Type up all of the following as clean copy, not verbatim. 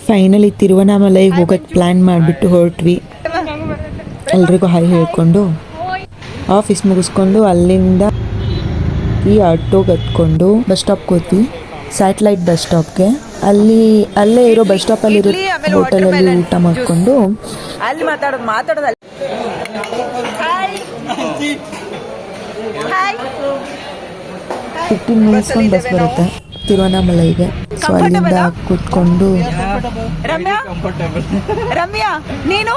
Finally ತಿರುವಣ್ಣಾಮಲೈಗೆ ಹೋಗೋಕ್ಕೆ plan ಮಾಡಿಬಿಟ್ಟು ಹೊರಟ್ವಿ. ಎಲ್ರಿಗೂ ಹಾಯ್ ಹೇಳ್ಕೊಂಡು ಆಫೀಸ್ ಮುಗಿಸ್ಕೊಂಡು ಅಲ್ಲಿಂದ ಈ ಆಟೋಗೆ ಹತ್ಕೊಂಡು ಬಸ್ ಸ್ಟಾಪ್ಗೆ ಹೋದ್ವಿ, ಸ್ಯಾಟಲೈಟ್ ಬಸ್ ಸ್ಟಾಪ್ಗೆ. ಅಲ್ಲೇ ಇರೋ ಬಸ್ ಸ್ಟಾಪಲ್ಲಿ ಇರೋ ಹೋಟೆಲಲ್ಲಿ ಊಟ ಮಾಡಿಕೊಂಡು ಅಲ್ಲಿ ಮಾತಾಡೋದು 15 ಮಿನಿಟ್ಸ್ ಒಂದು ಬಸ್ ಬರುತ್ತೆ ತಿರುವಣ್ಣಾಮಲೈಗೆ. ಸೊ ಅಲ್ಲಿಂದ ಕೂತ್ಕೊಂಡು ರಮ್ಯಾ ನೀನು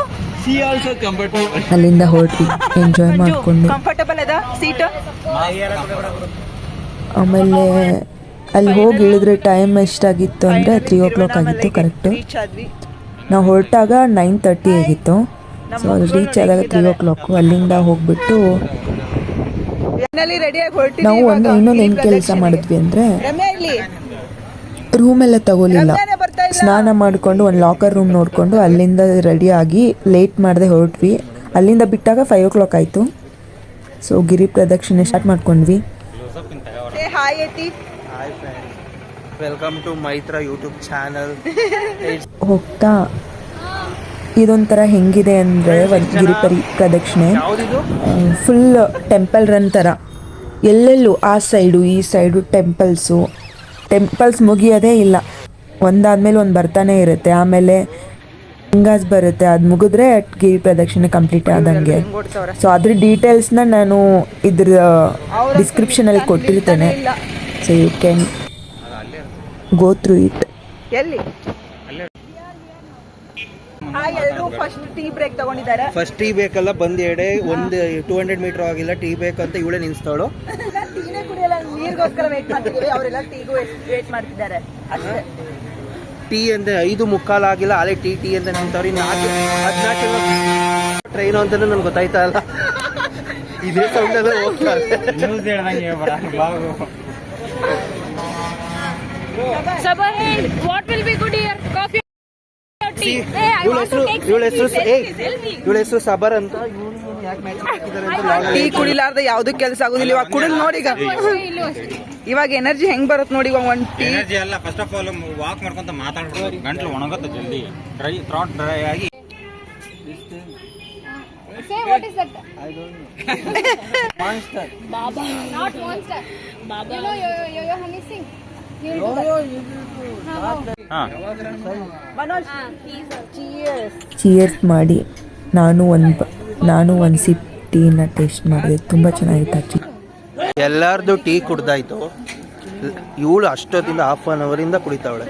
ಅಲ್ಲಿಂದ ಹೊರಟ್ವಿ, ಎಂಜಾಯ್ ಮಾಡಿಕೊಂಡು. ಕಂಫರ್ಟಬಲ್ ಅದ ಸೀಟ್? ಆಮೇಲೆ ಅಲ್ಲಿ ಹೋಗಿ ಇಳಿದ್ರೆ ಟೈಮ್ ಎಷ್ಟಾಗಿತ್ತು ಅಂದರೆ 3 o'clock ಆಗಿತ್ತು ಕರೆಕ್ಟು. ನಾವು ಹೊರಟಾಗ 9:30 ಆಗಿತ್ತು. ಸೊ ಅಲ್ಲಿ ರೀಚ್ ಆದಾಗ 3 o'clock. ಅಲ್ಲಿಂದ ಹೋಗ್ಬಿಟ್ಟು ನಾವು ಇನ್ನೊಂದು ಏನು ಕೆಲಸ ಮಾಡಿದ್ವಿ ಅಂದರೆ ರೂಮೆಲ್ಲ ತಗೋಲಿಲ್ಲ, ಸ್ನಾನ ಮಾಡಿಕೊಂಡು ಒಂದು ಲಾಕರ್ ರೂಮ್ ನೋಡಿಕೊಂಡು ಅಲ್ಲಿಂದ ರೆಡಿಯಾಗಿ ಲೇಟ್ ಮಾಡದೆ ಹೊರಟ್ವಿ. ಅಲ್ಲಿಂದ ಬಿಟ್ಟಾಗ 5 o'clock ಆಯಿತು. ಸೊ ಗಿರಿ ಪ್ರದಕ್ಷಿಣೆ ಸ್ಟಾರ್ಟ್ ಮಾಡ್ಕೊಂಡ್ವಿ. Welcome to Maitra YouTube channel. ಹೋಗ್ತಾ ಇದೊಂಥರ ಹೆಂಗಿದೆ ಅಂದರೆ ಗಿರಿ ಪ್ರದಕ್ಷಿಣೆ ಫುಲ್ ಟೆಂಪಲ್ ರನ್ ಥರ, ಎಲ್ಲೆಲ್ಲೂ ಆ ಸೈಡು ಈ ಸೈಡು ಟೆಂಪಲ್ಸ್ ಮುಗಿಯೋದೇ ಇಲ್ಲ, ಒಂದಾದ್ಮೇಲೆ ಒಂದು ಬರ್ತಾನೆ ಇರುತ್ತೆ. ಆಮೇಲೆ ಹಿಂಗಾಸ್ ಬರುತ್ತೆ, ಅದು ಮುಗಿದ್ರೆ ಗಿರಿ ಪ್ರದಕ್ಷಿಣೆ ಕಂಪ್ಲೀಟ್ ಆದಂಗೆ. ಸೊ ಅದ್ರ ಡೀಟೇಲ್ಸ್ನ ನಾನು ಇದ್ರ ಡಿಸ್ಕ್ರಿಪ್ಷನಲ್ಲಿ ಕೊಟ್ಟಿರ್ತೇನೆ. So you can go through it. First tea ಬೇಕಲ್ಲ ಬಂದ್ ಎಡೆ ಒಂದು 200 ಮೀಟರ್ ಆಗಿಲ್ಲ ಟೀ ಬೇಕಂತ ಇವಳೇ ನಿಲ್ಸ್ತಾಳು. ಟೀ ಅಂದ್ರೆ 5:45 ಆಗಿಲ್ಲ, ಅಲ್ಲೇ ಟೀ ಅಂತ ನಿಂತವ್ರಿ. 14 ಟ್ರೈನ್ ಅಂತಾನು ನನ್ಗೆ ಗೊತ್ತಾಯ್ತಾ ಇಲ್ಲ. ಇದೇ ಸೌಂಡ್ ಎಲ್ಲ ಹೋಗ್ತಾರೆ. ಇವಳ ಹೆಸರು ಸಬರ್ ಅಂತ. ಟೀ ಕುಡಿಲಾರ್ದ ಯಾವ್ದು ಕೆಲಸ ಆಗುದಿಲ್ಲ. ಇವಾಗ ಕುಡಿದ್ ನೋಡಿ, ಇವಾಗ ಎನರ್ಜಿ ಹೆಂಗ್ ಬರುತ್ತೆ ನೋಡಿ. ಒಂದ್ ಟೀ ಎಲ್ಲ ಫಸ್ಟ್ ಆಫ್ ಆಲ್ ವಾಕ್ ಮಾಡ್ಕೊಂತ ಮಾತಾಡ್ಕೊಂಡು ಗಂಟ್ಲು ಒಣಗುತ್ತೆ ಜಲ್ದಿ, ಥ್ರಾಟ್ ಡ್ರೈ ಆಗಿ. Say what is that? I don't know. Monster. Baba. Not monster. Baba. You know yo Honey Singh? Cheers ಮಾಡಿ ನಾನು ಒಂದು ಸಿಪ್ ಟೀನ ಟೇಸ್ಟ್ ಮಾಡಿದೆ, ತುಂಬ ಚೆನ್ನಾಗಿತ್ತು. ಎಲ್ಲಾರ್ದು ಟೀ ಕುಡ್ದಾಯ್ತು, ಇವಳು ಅಷ್ಟೊತ್ತಿಂದ ½ hour ಕುಡಿತಾವಳೆ.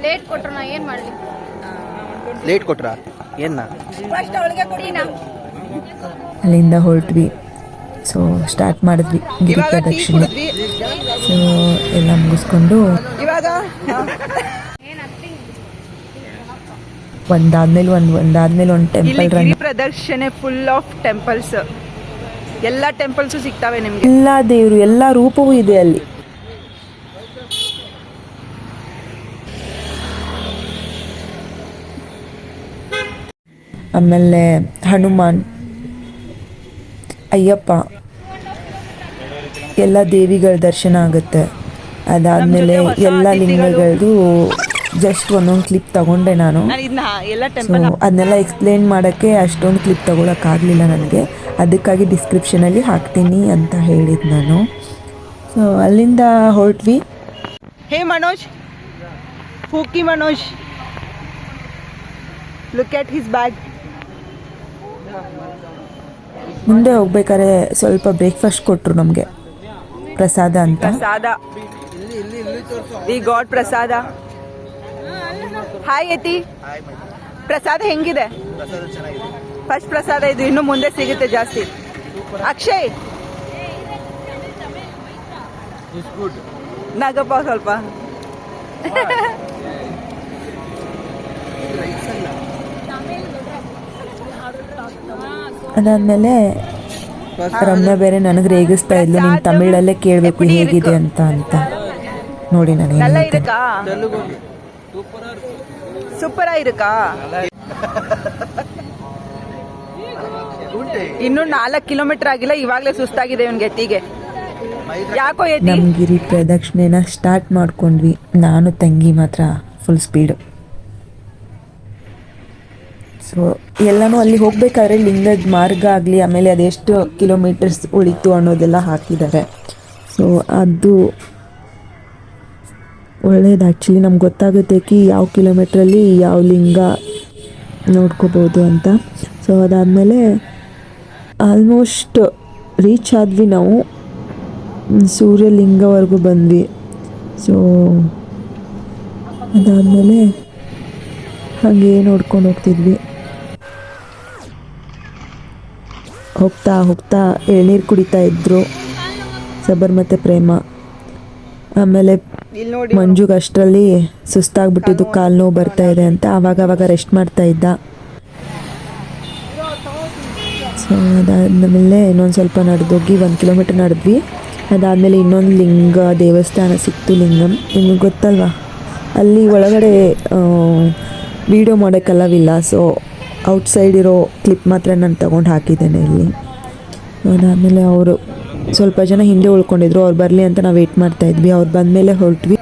ಲೇಟ್ ಕೊಟ್ರ ಏನ? ಅಲ್ಲಿಂದ ಹೊರಟ್ವಿ. ಸೊ ಸ್ಟಾರ್ಟ್ ಮಾಡಿದ್ವಿ ಗಿರಿ ಪ್ರದಕ್ಷಿಣೆ. ಸೊ ಎಲ್ಲ ಮುಗಿಸ್ಕೊಂಡು ಒಂದಾದ್ಮೇಲೆ ಒಂದು ಟೆಂಪಲ್ ರನ್. ಗಿರಿ ಪ್ರದಕ್ಷಿಣೆ ಫುಲ್ ಆಫ್ ಟೆಂಪಲ್ಸ್, ಎಲ್ಲ ಟೆಂಪಲ್ಸು ಸಿಗ್ತಾವೆ ನಿಮ್ಗೆ. ಎಲ್ಲ ದೇವರು, ಎಲ್ಲ ರೂಪವೂ ಇದೆ ಅಲ್ಲಿ. ಆಮೇಲೆ ಹನುಮಾನ್, ಅಯ್ಯಪ್ಪ, ಎಲ್ಲ ದೇವಿಗಳ ದರ್ಶನ ಆಗುತ್ತೆ. ಅದಾದಮೇಲೆ ಎಲ್ಲ ಲಿಂಗಗಳದ್ದು ಜಸ್ಟ್ ಒಂದೊಂದು ಕ್ಲಿಪ್ ತಗೊಂಡೆ ನಾನು. ಸೊ ಅದನ್ನೆಲ್ಲ ಎಕ್ಸ್ಪ್ಲೇನ್ ಮಾಡೋಕ್ಕೆ ಅಷ್ಟೊಂದು ಕ್ಲಿಪ್ ತೊಗೊಳಕ್ಕಾಗಲಿಲ್ಲ ನನಗೆ, ಅದಕ್ಕಾಗಿ ಡಿಸ್ಕ್ರಿಪ್ಷನಲ್ಲಿ ಹಾಕ್ತೀನಿ ಅಂತ ಹೇಳಿದ್ದು ನಾನು. ಸೊ ಅಲ್ಲಿಂದ ಹೊರಟ್ವಿ. ಹೇ ಮನೋಜ್, ಫೂಕಿ Manoj, look at his bag. ಮುಂದೆ ಹೋಗ್ಬೇಕಾದ್ರೆ ಸ್ವಲ್ಪ ಬ್ರೇಕ್ಫಾಸ್ಟ್ ಕೊಟ್ಟರು ನಮಗೆ, ಪ್ರಸಾದ ಅಂತ. ವಿ ಗಾಟ್ ಪ್ರಸಾದ. ಹಾಯ್ ಯತಿ, ಪ್ರಸಾದ ಹೆಂಗಿದೆ? ಫಸ್ಟ್ ಪ್ರಸಾದ ಇದು, ಇನ್ನು ಮುಂದೆ ಸಿಗುತ್ತೆ ಜಾಸ್ತಿ. ಅಕ್ಷಯ್ ನಗಪ್ಪ ಸ್ವಲ್ಪ. ಅದಾದ್ಮೇಲೆ ರಮ್ಯಾ ಬೇರೆ ನನಗೆ ರೇಗಿಸ್ತಾ ಇದ್ಲು, ನೀನು ತಮಿಳಲ್ಲೇ ಕೇಳಬೇಕು ಹೇಗಿದೆ ಅಂತ. ನೋಡಿ ನಾನು ಸೂಪರಾ ಇರುಕಾ? ಇನ್ನು 4 ಕಿಲೋಮೀಟರ್ ಆಗಿಲ್ಲ, ಇವಾಗಲೇ ಸುಸ್ತಾಗಿದೆ ಇವನ್ಗೆ. ಎತ್ತಿಗೆ ಯಾಕೋ ನಮ್ಮ ಗಿರಿ ಪ್ರದಕ್ಷಿಣೆನ ಸ್ಟಾರ್ಟ್ ಮಾಡ್ಕೊಂಡ್ವಿ. ನಾನು ತಂಗಿ ಮಾತ್ರ ಫುಲ್ ಸ್ಪೀಡು. ಸೊ ಎಲ್ಲನೂ ಅಲ್ಲಿ ಹೋಗಬೇಕಾದ್ರೆ ಲಿಂಗದ ಮಾರ್ಗ ಆಗಲಿ ಆಮೇಲೆ ಅದೆಷ್ಟು ಕಿಲೋಮೀಟರ್ಸ್ ಉಳಿತು ಅನ್ನೋದೆಲ್ಲ ಹಾಕಿದ್ದಾರೆ. ಸೊ ಅದು ಒಳ್ಳೇದು ಆ್ಯಕ್ಚುಲಿ ನಮ್ಗೆ ಗೊತ್ತಾಗುತ್ತೆ ಯಾವ ಕಿಲೋಮೀಟ್ರಲ್ಲಿ ಯಾವ ಲಿಂಗ ನೋಡ್ಕೋಬೋದು ಅಂತ. ಸೊ ಅದಾದಮೇಲೆ ಆಲ್ಮೋಸ್ಟ್ ರೀಚ್ ಆದ್ವಿ ನಾವು, ಸೂರ್ಯಲಿಂಗವರೆಗೂ ಬಂದ್ವಿ. ಸೊ ಅದಾದಮೇಲೆ ಹಾಗೆ ನೋಡ್ಕೊಂಡು ಹೋಗ್ತಿದ್ವಿ. ಹೋಗ್ತಾ ಹೋಗ್ತಾ ಎಳ್ನೀರು ಕುಡಿತಾ ಇದ್ರು ಸಬರ್ ಮತ್ತು ಪ್ರೇಮ. ಆಮೇಲೆ ಇಲ್ಲಿ ನೋಡಿ ಮಂಜುಗೆ ಅಷ್ಟರಲ್ಲಿ ಸುಸ್ತಾಗ್ಬಿಟ್ಟಿದ್ದು, ಕಾಲು ನೋವು ಬರ್ತಾ ಇದೆ ಅಂತ ಆವಾಗ ರೆಸ್ಟ್ ಮಾಡ್ತಾ ಇದ್ದ. ಸೊ ಅದಾದಮೇಲೆ ಇನ್ನೊಂದು ಸ್ವಲ್ಪ ನಡೆದೋಗಿ 1 ಕಿಲೋಮೀಟರ್ ನಡೆದ್ವಿ. ಅದಾದಮೇಲೆ ಇನ್ನೊಂದು ಲಿಂಗ ದೇವಸ್ಥಾನ ಸಿಕ್ತು, ಲಿಂಗಂ. ನಿಮಗೆ ಗೊತ್ತಲ್ವಾ, ಅಲ್ಲಿ ಒಳಗಡೆ ವೀಡಿಯೋ ಮಾಡೋಕ್ಕಲ್ಲವಿಲ್ಲ. ಸೊ ಔಟ್ಸೈಡ್ ಇರೋ ಕ್ಲಿಪ್ ಮಾತ್ರ ನಾನು ತೊಗೊಂಡು ಹಾಕಿದ್ದೇನೆ ಇಲ್ಲಿ. ಅದಾದಮೇಲೆ ಅವರು ಸ್ವಲ್ಪ ಜನ ಹಿಂದೆ ಉಳ್ಕೊಂಡಿದ್ರು, ಅವ್ರು ಬರಲಿ ಅಂತ ನಾವು ವೆಯ್ಟ್ ಮಾಡ್ತಾಯಿದ್ವಿ. ಅವ್ರು ಬಂದಮೇಲೆ ಹೊರಟ್ವಿ.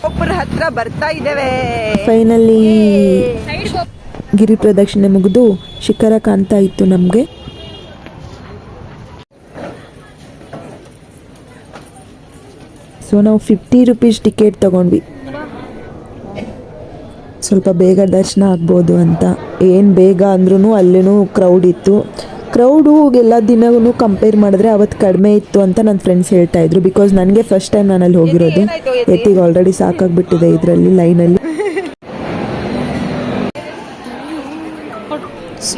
ಒಬ್ಬರ ಹತ್ರ ಬರ್ತಾ ಇದ್ದೇವೆ. ಫೈನಲಿ ಗಿರಿ ಪ್ರದಕ್ಷಿಣೆ ಮುಗಿದು ಶಿಖರ ಕಾಣ್ತಾ ಇತ್ತು ನಮಗೆ. ಸೊ ನಾವು 50 ರೂಪೀಸ್ ಟಿಕೆಟ್ ತೊಗೊಂಡ್ವಿ, ಸ್ವಲ್ಪ ಬೇಗ ದರ್ಶನ ಆಗ್ಬೋದು ಅಂತ. ಏನು ಬೇಗ ಅಂದ್ರೂ ಅಲ್ಲೂ ಕ್ರೌಡ್ ಇತ್ತು. ಕ್ರೌಡು ಎಲ್ಲ ದಿನವೂ ಕಂಪೇರ್ ಮಾಡಿದ್ರೆ ಅವತ್ತು ಕಡಿಮೆ ಇತ್ತು ಅಂತ ನನ್ನ ಫ್ರೆಂಡ್ಸ್ ಹೇಳ್ತಾ ಇದ್ರು. ಬಿಕಾಸ್ ನನಗೆ ಫಸ್ಟ್ ಟೈಮ್ ನಾನು ಅಲ್ಲಿ ಹೋಗಿರೋದು. ಎತ್ತಿಗೆ ಆಲ್ರೆಡಿ ಸಾಕಾಗ್ಬಿಟ್ಟಿದೆ ಇದರಲ್ಲಿ ಲೈನಲ್ಲಿ. ಸೊ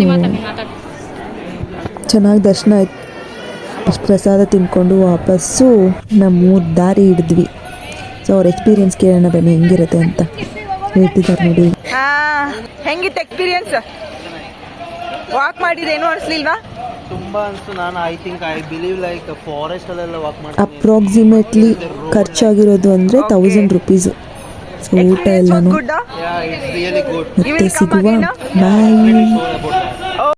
ಚೆನ್ನಾಗಿ ದರ್ಶನ ಆಯ್ತು. ಪ್ರಸಾದ ತಿನ್ಕೊಂಡು ವಾಪಸ್ಸು ನಮ್ಮೂರು ದಾರಿ ಹಿಡಿದ್ವಿ. ಸೊ ಅವ್ರ ಎಕ್ಸ್ಪೀರಿಯನ್ಸ್ ಕೇಳೋಣ ಬನ್ನಿ, ಹೆಂಗಿರುತ್ತೆ ಅಂತ ಹೇಳ್ತಿದ್ದಾರೆ ನೋಡಿ. ಹೆಂಗಿತ್ತು ಎಕ್ಸ್ಪೀರಿಯನ್ಸ್? ವಾಕ್ ಮಾಡಿದೇನು ಅನಿಸ್ಲಿಲ್ವಾ? ತುಂಬಾ ಅನ್ಸ್ತು. ನಾನು ಐ ಬಿಲೀವ್ ಲೈಕ್ ಫಾರೆಸ್ಟ್ ಅಲ್ಲೆಲ್ಲ ವಾಕ್ ಮಾಡ್ತೀನಿ. ಅಪ್ರಾಕ್ಸಿಮೇಟ್ಲಿ ಖರ್ಚಾಗಿರೋದು ಅಂದರೆ 1000 ರೂಪೀಸ್. ಸೊ ಊಟ ಎಲ್ಲನೂ. Yeah, it's really good. ಮತ್ತೆ ಸಿಗುವ ಬಾಯ್.